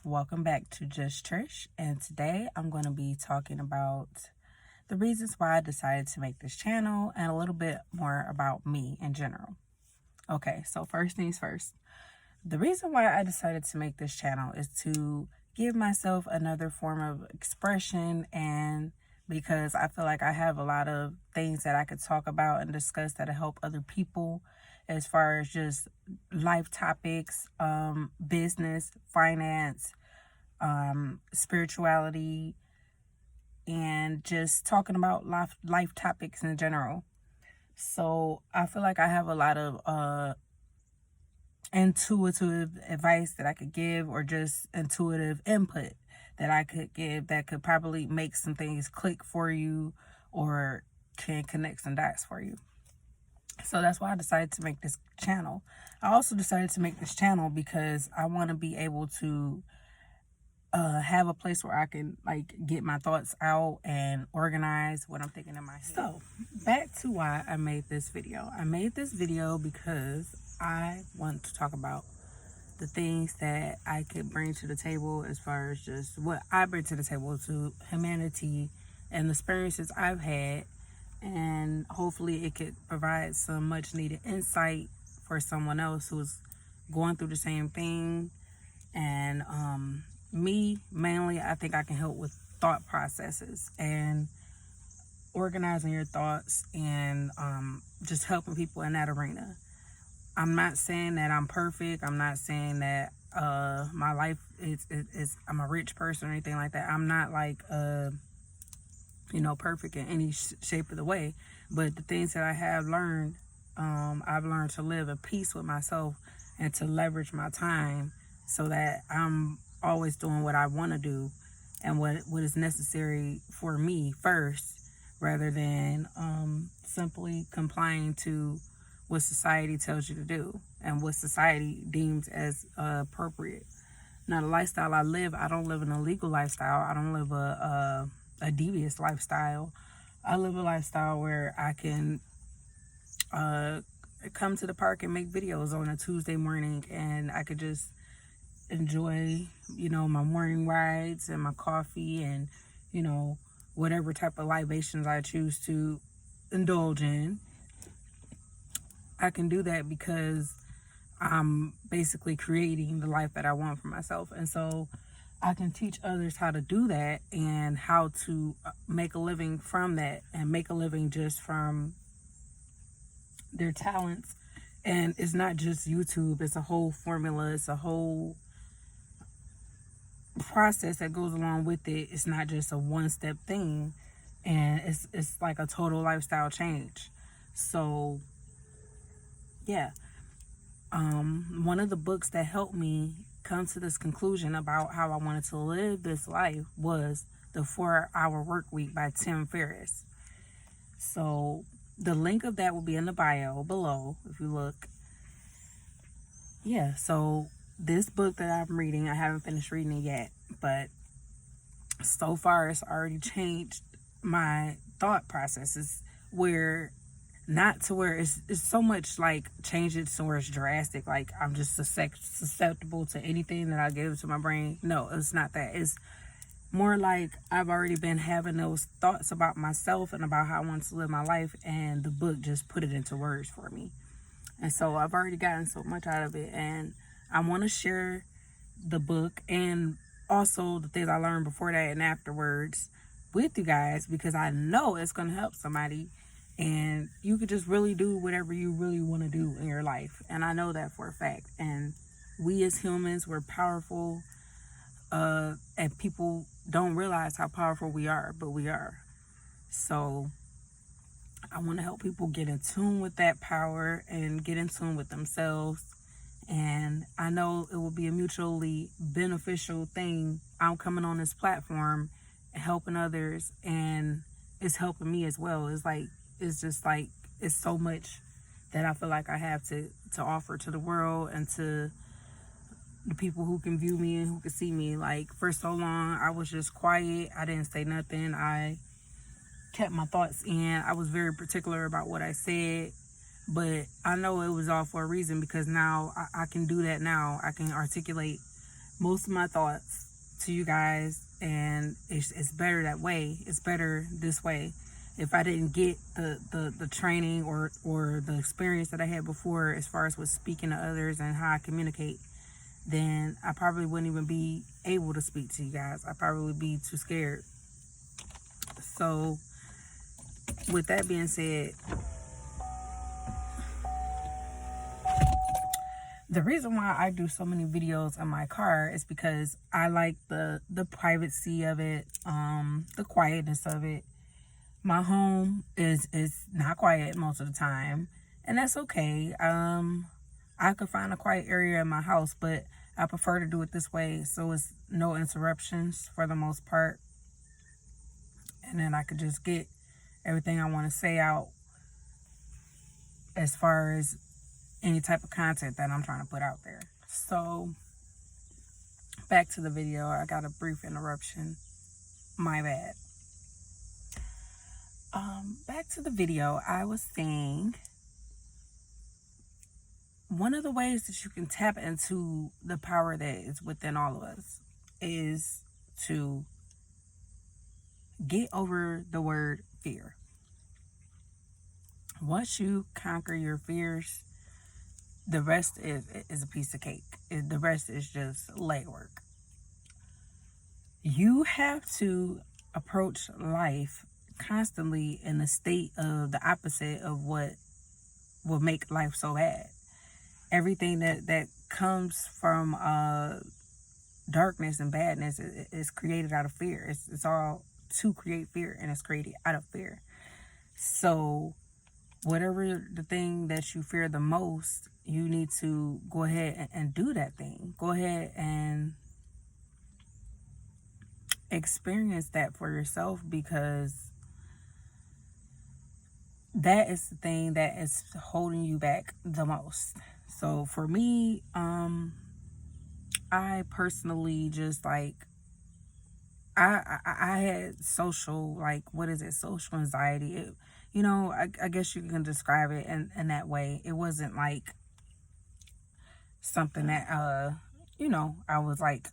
welcome back to Just Trish, and today I'm going to be talking about the reasons why I decided to make this channel and a little bit more about me in general. Okay, so first things first. The reason why I decided to make this channel is to give myself another form of expression, and because I feel like I have a lot of things that I could talk about and discuss that help other people as far as just life topics, business, finance, spirituality, and just talking about life topics in general. So I feel like I have a lot of intuitive advice that I could give, or just intuitive input that I could give that could probably make some things click for you or can connect some dots for you. So that's why I decided to make this channel. I also decided to make this channel because I want to be able to have a place where I can get my thoughts out and organize what I'm thinking in my head. So back to why I made this video. I made this video because I want to talk about the things that I could bring to the table as far as just what I bring to the table to humanity and the experiences I've had, and hopefully it could provide some much needed insight for someone else who's going through the same thing. And me mainly, I think I can help with thought processes and organizing your thoughts, and just helping people in that arena. I'm not saying that I'm perfect. I'm not saying that my life is I'm a rich person or anything like that. I'm not perfect in any shape of the way. But the things that I have learned, I've learned to live at peace with myself and to leverage my time so that I'm always doing what I want to do and what is necessary for me first, rather than simply complying to what society tells you to do and what society deems as appropriate. Now, the lifestyle I live, I don't live an illegal lifestyle. I don't live a devious lifestyle. I live a lifestyle where I can come to the park and make videos on a Tuesday morning, and I could just enjoy, my morning rides and my coffee and, whatever type of libations I choose to indulge in. I can do that because I'm basically creating the life that I want for myself. And so I can teach others how to do that and how to make a living from that, and make a living just from their talents. And it's not just YouTube, it's a whole formula, it's a whole process that goes along with it. It's not just a one-step thing, and it's like a total lifestyle change. So yeah, one of the books that helped me come to this conclusion about how I wanted to live this life was The 4-Hour Workweek by Tim Ferriss. So the link of that will be in the bio below if you look. Yeah, so this book that I'm reading, I haven't finished reading it yet, but so far it's already changed my thought processes, where not to where it's so much change it to where it's drastic, like I'm just susceptible to anything that I give to my brain. No, it's not that. It's more like I've already been having those thoughts about myself and about how I want to live my life, and the book just put it into words for me. And so I've already gotten so much out of it, and I want to share the book and also the things I learned before that and afterwards with you guys, because I know it's going to help somebody, and you could just really do whatever you really want to do in your life. And I know that for a fact. And we as humans, we're powerful, and people don't realize how powerful we are, but we are. So I want to help people get in tune with that power and get in tune with themselves. And I know it will be a mutually beneficial thing. I'm coming on this platform and helping others, and it's helping me as well. It's so much that I feel like I have to offer to the world and to the people who can view me and who can see me. For so long, I was just quiet. I didn't say nothing. I kept my thoughts in. I was very particular about what I said, but I know it was all for a reason, because now I can do that now. I can articulate most of my thoughts to you guys, and it's better that way. It's better this way. If I didn't get the training or the experience that I had before as far as with speaking to others and how I communicate, then I probably wouldn't even be able to speak to you guys. I'd probably be too scared. So with that being said, the reason why I do so many videos in my car is because I like the privacy of it, the quietness of it. My home is not quiet most of the time, and that's okay. I could find a quiet area in my house, but I prefer to do it this way so it's no interruptions for the most part. And then I could just get everything I want to say out as far as any type of content that I'm trying to put out there. So back to the video. I got a brief interruption. My bad. Back to the video. I was saying one of the ways that you can tap into the power that is within all of us is to get over the word fear. Once you conquer your fears, the rest is a piece of cake. The rest is just legwork. You have to approach life constantly in a state of the opposite of what will make life so bad. Everything that comes from darkness and badness is created out of fear. It's all to create fear, and it's created out of fear. So whatever the thing that you fear the most, you need to go ahead and do that thing. Go ahead and experience that for yourself, because that is the thing that is holding you back the most. So for me, I personally just like, I had social, like, social anxiety. I guess you can describe it in that way. It wasn't like something that, I was like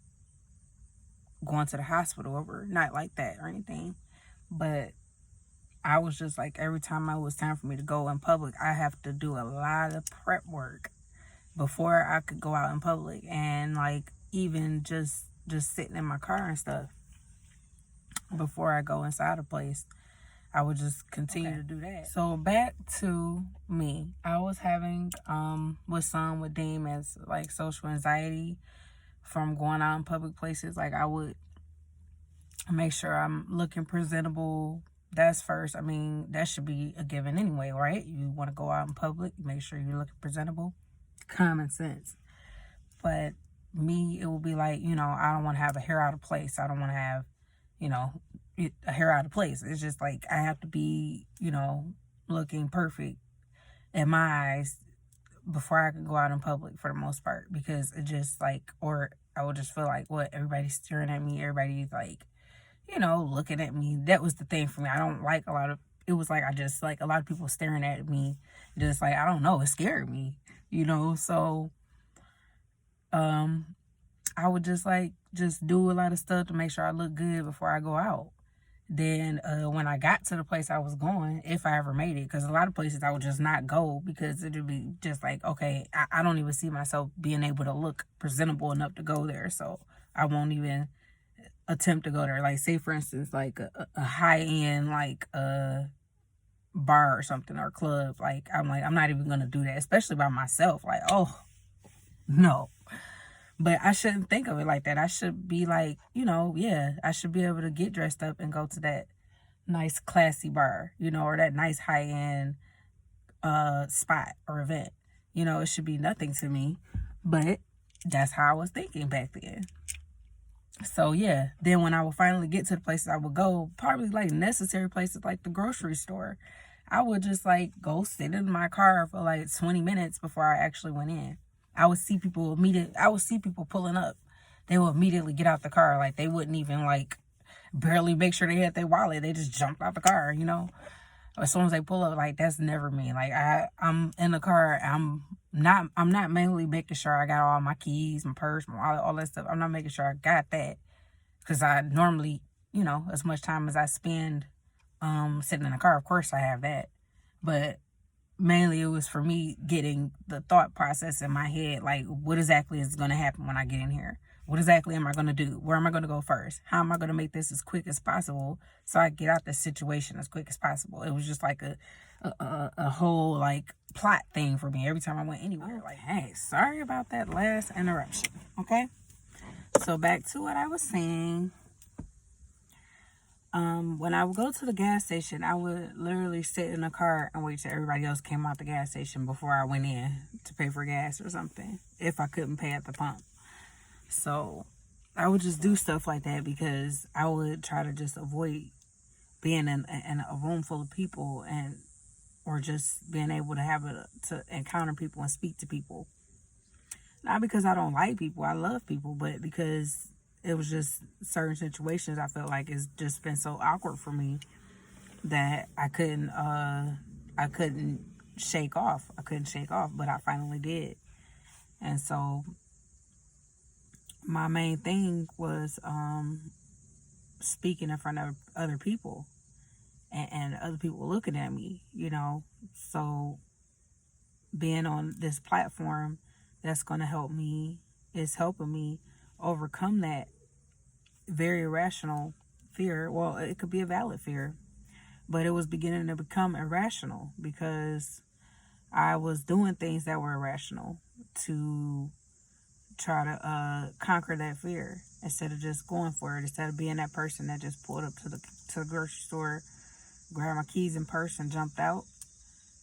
going to the hospital over, not like that or anything. But I was just like, every time it was time for me to go in public, I have to do a lot of prep work before I could go out in public. And like, even just sitting in my car and stuff, before I go inside a place, I would just continue to do that. So back to me, I was having what some would deem as like social anxiety from going out in public places. Like, I would make sure I'm looking presentable. That's first. I mean, that should be a given anyway, right? You want to go out in public, make sure you're looking presentable. Common sense. But me, it will be like, I don't want to have a hair out of place. I don't want to have, a hair out of place. It's just like, I have to be, looking perfect in my eyes before I can go out in public for the most part, because it just like, or I would just feel like, what, everybody's staring at me, everybody's like, looking at me. That was the thing for me. I don't like it was like, I just like a lot of people staring at me, just like, I don't know, it scared me, so I would just do a lot of stuff to make sure I look good before I go out. Then when I got to the place I was going, if I ever made it, because a lot of places I would just not go, because it would be just like, okay, I don't even see myself being able to look presentable enough to go there, so I won't even attempt to go there. Like, say for instance, like a high-end like bar or something, or club, like I'm not even gonna do that, especially by myself. Like, oh no. But I shouldn't think of it like that. I should be like, I should be able to get dressed up and go to that nice classy bar, or that nice high-end spot or event. It should be nothing to me. But that's how I was thinking back then. So yeah, then when I would finally get to the places I would go, probably like necessary places like the grocery store, I would just like go sit in my car for like 20 minutes before I actually went in. I would see people pulling up. They would immediately get out the car. Like, they wouldn't even like barely make sure they had their wallet. They just jumped out the car, As soon as they pull up, like, that's never me. Like, I'm in the car, I'm I'm not mainly making sure I got all my keys, my purse, my wallet, all that stuff. I'm not making sure I got that, because I normally, as much time as I spend sitting in a car, of course I have that. But mainly it was for me getting the thought process in my head, like what exactly is going to happen when I get in here? What exactly am I going to do? Where am I going to go first? How am I going to make this as quick as possible so I get out this situation as quick as possible? It was just like a whole like plot thing for me every time I went anywhere. Like, hey, sorry about that last interruption. Okay, so back to what I was saying. When I would go to the gas station, I would literally sit in the car and wait till everybody else came out the gas station before I went in to pay for gas or something, if I couldn't pay at the pump. So I would just do stuff like that because I would try to just avoid being in a room full of people, or just being able to encounter people and speak to people. Not because I don't like people, I love people, but because it was just certain situations I felt like it's just been so awkward for me that I couldn't shake off. But I finally did. And so my main thing was speaking in front of other people, and other people looking at me, So being on this platform that's going to help me is helping me overcome that very irrational fear. Well, it could be a valid fear, but it was beginning to become irrational because I was doing things that were irrational to try to conquer that fear, instead of just going for it, instead of being that person that just pulled up to the grocery store, grabbed my keys and purse and jumped out.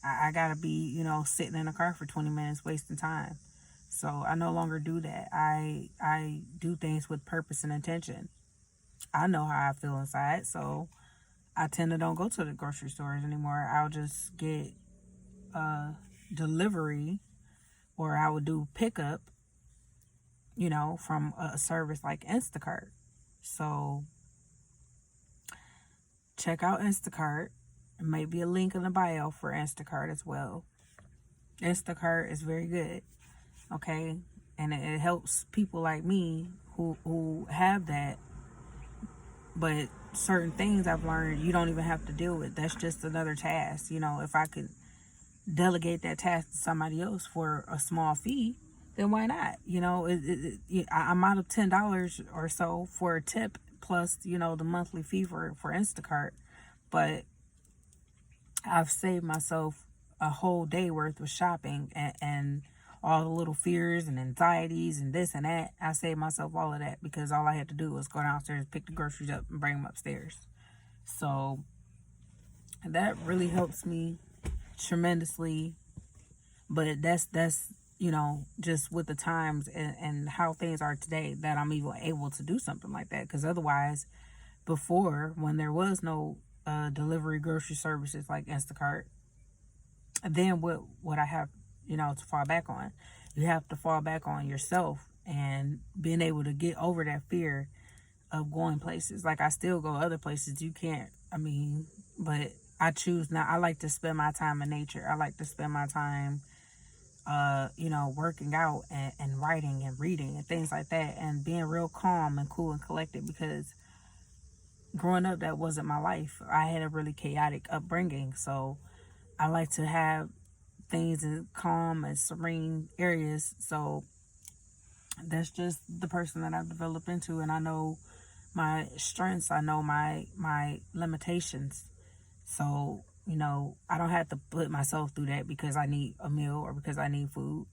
I gotta be, sitting in a car for 20 minutes wasting time. So I no longer do that. I do things with purpose and intention. I know how I feel inside, so I tend to don't go to the grocery stores anymore. I'll just get delivery, or I would do pickup, from a service like Instacart. So check out Instacart. There may be a link in the bio for Instacart as well. Instacart is very good, okay? And it helps people like me who have that. But certain things I've learned you don't even have to deal with. That's just another task. If I could delegate that task to somebody else for a small fee, then why not? I'm out of $10 or so for a tip, plus, the monthly fee for Instacart. But I've saved myself a whole day worth of shopping, and all the little fears and anxieties and this and that. I saved myself all of that because all I had to do was go downstairs, pick the groceries up, and bring them upstairs. So that really helps me tremendously. But that's just with the times and how things are today, that I'm even able to do something like that. Because otherwise, before, when there was no delivery grocery services like Instacart, then what would I have, to fall back on? You have to fall back on yourself and being able to get over that fear of going places. Like, I still go other places. You can't, but I choose not. I like to spend my time in nature. I like to spend my time, working out and writing and reading and things like that, and being real calm and cool and collected, because growing up, that wasn't my life. I had a really chaotic upbringing, so I like to have things in calm and serene areas. So that's just the person that I've developed into, and I know my strengths. I know my limitations. So, I don't have to put myself through that because I need a meal or because I need food.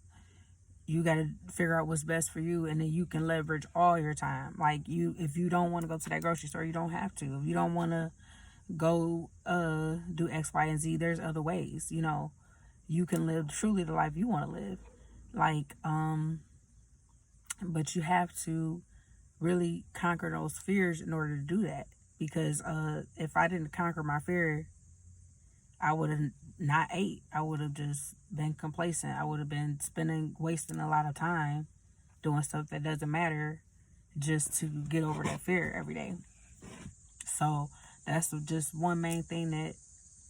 You got to figure out what's best for you, and then you can leverage all your time. Like, if you don't want to go to that grocery store, you don't have to. If you don't want to go do X, Y, and Z, there's other ways. You can live truly the life you want to live. Like, but you have to really conquer those fears in order to do that. Because if I didn't conquer my fear, I would have not ate. I would have just been complacent. I would have been wasting a lot of time doing stuff that doesn't matter just to get over that fear every day. So that's just one main thing that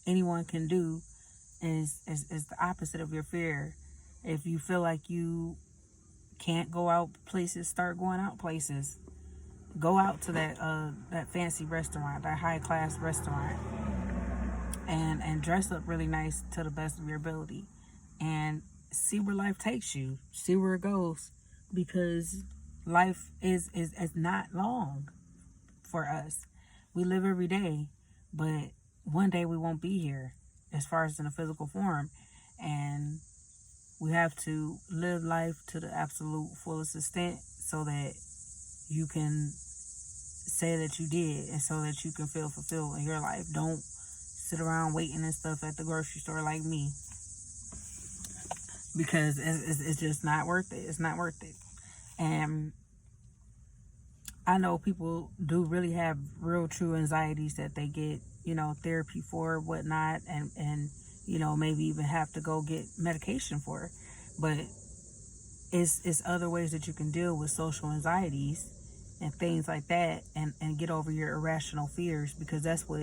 anyone can do is the opposite of your fear. If you feel like you can't go out places, start going out places. Go out to that fancy restaurant, that high class restaurant, and dress up really nice to the best of your ability, and see where life takes you. See where it goes, because life is not long for us. We live every day, but one day we won't be here, as far as in a physical form, and we have to live life to the absolute fullest extent so that you can say that you did, and so that you can feel fulfilled in your life. Don't sit around waiting and stuff at the grocery store like me, because it's just not worth it. It's not worth it. And I know people do really have real true anxieties that they get, therapy for, whatnot, and maybe even have to go get medication for. But it's other ways that you can deal with social anxieties and things like that, and get over your irrational fears, because that's what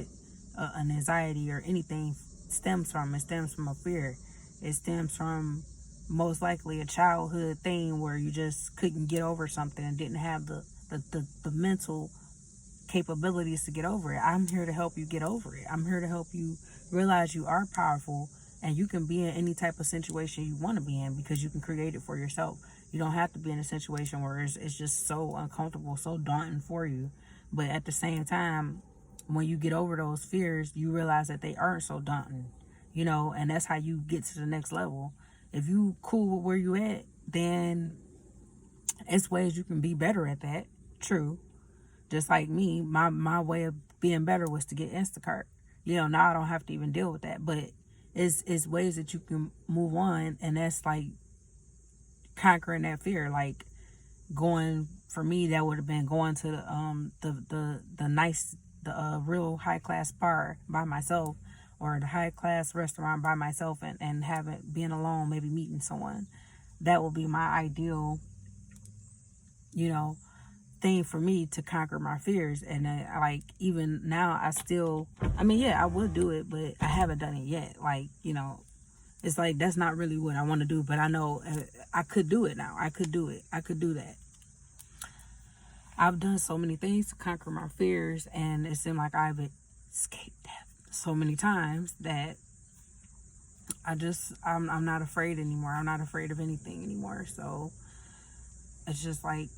an anxiety or anything stems from. It stems from a fear. It stems from most likely a childhood thing where you just couldn't get over something and didn't have the mental capabilities to get over it. I'm here to help you get over it. I'm here to help you realize you are powerful, and you can be in any type of situation you want to be in, because you can create it for yourself. You don't have to be in a situation where it's just so uncomfortable, so daunting for you. But at the same time, when you get over those fears, you realize that they aren't so daunting, and that's how you get to the next level. If you cool with where you at, then it's ways you can be better at that. True. Just like me, my way of being better was to get Instacart. Now I don't have to even deal with that. But it's ways that you can move on, and that's like conquering that fear. Like, going, for me, that would have been going to the nice, real high class bar by myself, or the high class restaurant by myself, and having, being alone, maybe meeting someone. That would be my ideal, thing for me to conquer my fears. And like, even now, I would do it, but I haven't done it yet. Like, it's like, that's not really what I want to do, but I know I could do it now. I could do it. I could do that. I've done so many things to conquer my fears, and it seemed like I've escaped death so many times that I'm not afraid anymore. I'm not afraid of anything anymore. So it's just like,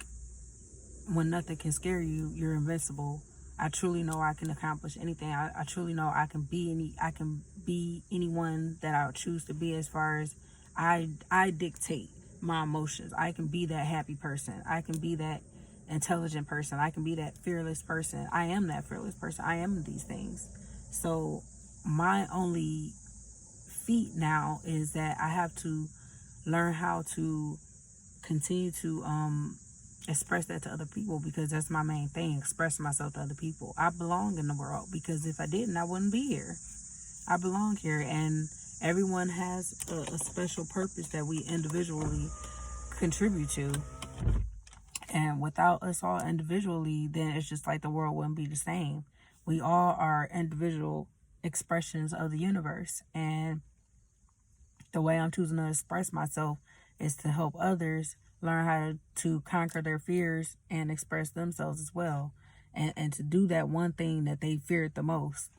when nothing can scare you, you're invincible. I truly know I can accomplish anything. I truly know I can be anyone that I choose to be, as far as I dictate my emotions. I can be that happy person. I can be that intelligent person. I can be that fearless person. I am that fearless person. I am these things. So my only feat now is that I have to learn how to continue to express that to other people, because that's my main thing, express myself to other people. I belong in the world, because if I didn't, I wouldn't be here. I belong here, and everyone has a special purpose that we individually contribute to. And without us all individually, then it's just like the world wouldn't be the same. We all are individual expressions of the universe, and the way I'm choosing to express myself is to help others learn how to conquer their fears and express themselves as well, and to do that one thing that they feared the most.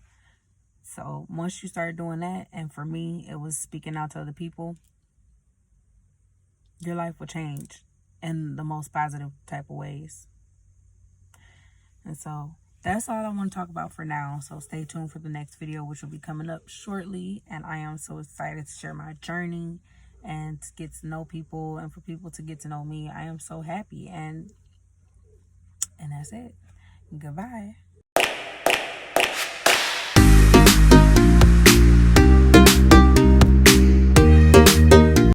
So once you start doing that, and for me, it was speaking out to other people, your life will change in the most positive type of ways. And so that's all I want to talk about for now. So stay tuned for the next video, which will be coming up shortly. And I am so excited to share my journey and to get to know people, and for people to get to know me. I am so happy. And that's it. Goodbye.